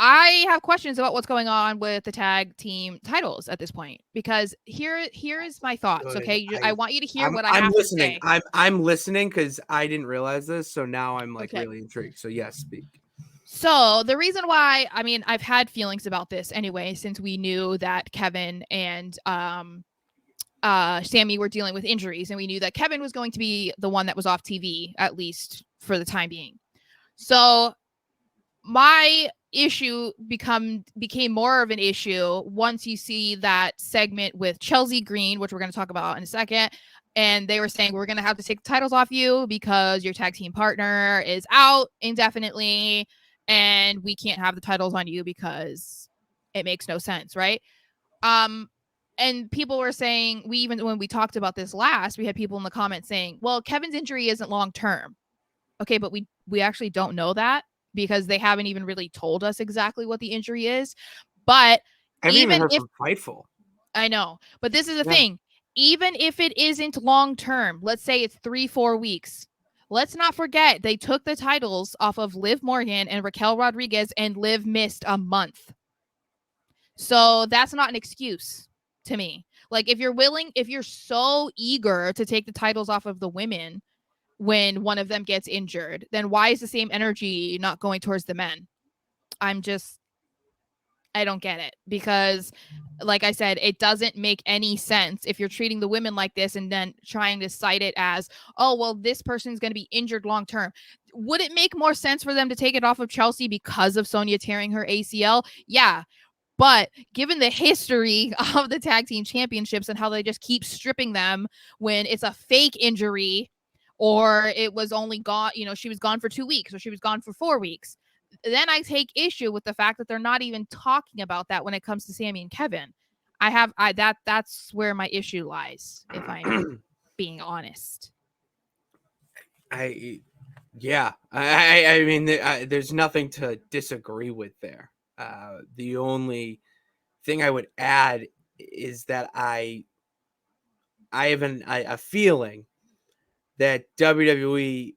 I have questions about what's going on with the tag team titles at this point, because here is my thoughts. Good. Okay, I want you to hear what I I'm have to listening. say. I'm listening because I didn't realize this, so now I'm like Okay. really intrigued. So yes, speak. So the reason why, I mean, I've had feelings about this anyway, since we knew that Kevin and Sammy were dealing with injuries, and we knew that Kevin was going to be the one that was off TV, at least for the time being. So my issue became more of an issue once you see that segment with Chelsea Green, which we're going to talk about in a second. And they were saying, we're going to have to take the titles off you because your tag team partner is out indefinitely, and we can't have the titles on you because it makes no sense, right? And people were saying, when we talked about this last, we had people in the comments saying, well, Kevin's injury isn't long term. Okay, but we actually don't know that, because they haven't even really told us exactly what the injury is. But I haven't even even heard if, from Fightful. I know, but this is the Yeah. thing, even if it isn't long term, let's say it's 3-4 weeks. Let's not forget they took the titles off of Liv Morgan and Raquel Rodriguez, and Liv missed a month. So that's not an excuse to me. Like, if you're so eager to take the titles off of the women when one of them gets injured, then why is the same energy not going towards the men? I don't get it, because like I said, it doesn't make any sense if you're treating the women like this and then trying to cite it as, oh, well, this person's going to be injured long term. Would it make more sense for them to take it off of Chelsea because of Sonya tearing her ACL? Yeah. But given the history of the tag team championships and how they just keep stripping them when it's a fake injury, or it was only gone, she was gone for 2 weeks, or she was gone for 4 weeks, then I take issue with the fact that they're not even talking about that when it comes to Sammy and Kevin. That's where my issue lies, if I'm being honest. I mean, there's nothing to disagree with there. The only thing I would add is that I have a feeling that WWE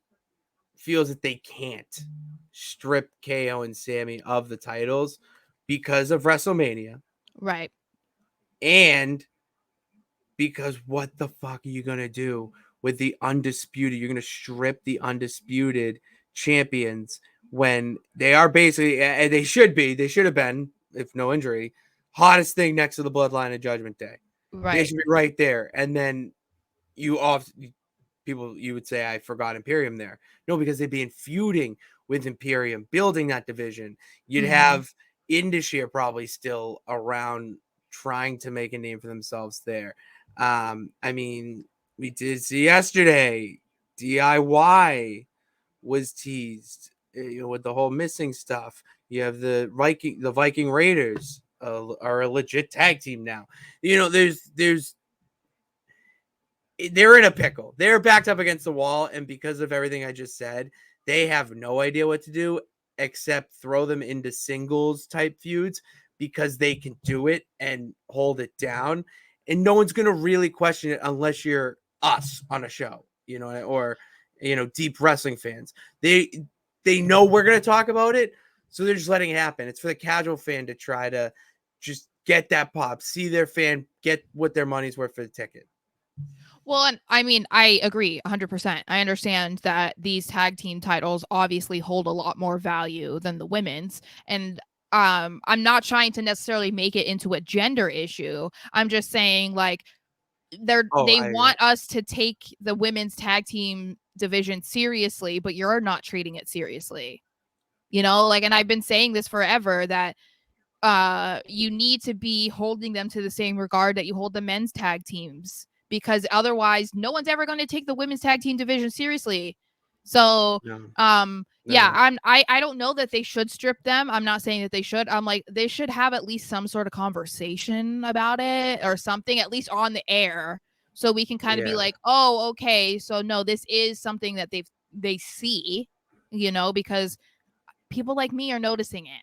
feels that they can't strip KO and Sammy of the titles because of WrestleMania. Right. And because what the fuck are you going to do with the undisputed? You're going to strip the undisputed champions when they are basically, and they should have been, if no injury, hottest thing next to the Bloodline of Judgment Day. Right. They should be right there. And then you would say, I forgot Imperium there. No, because they'd be feuding with Imperium, building that division. You'd have Indus probably still around, trying to make a name for themselves there. I mean, we did see yesterday, DIY was teased, with the whole missing stuff. You have the Viking Raiders are a legit tag team now. They're in a pickle. They're backed up against the wall, and because of everything I just said, they have no idea what to do except throw them into singles type feuds, because they can do it and hold it down, and no one's going to really question it unless you're us on a show, or deep wrestling fans. They know we're going to talk about it, so they're just letting it happen. It's for the casual fan to try to just get that pop, see their fan get what their money's worth for the ticket. Well, and I mean, I agree 100%. I understand that these tag team titles obviously hold a lot more value than the women's. And I'm not trying to necessarily make it into a gender issue. I'm just saying, like, they want us to take the women's tag team division seriously, but you're not treating it seriously. And I've been saying this forever, that you need to be holding them to the same regard that you hold the men's tag teams, because otherwise no one's ever going to take the women's tag team division seriously. So I don't know that they should strip them. I'm not saying that they should. I'm like, they should have at least some sort of conversation about it, or something, at least on the air, so we can kind of be like, oh, okay, so no, this is something that they see, because people like me are noticing it.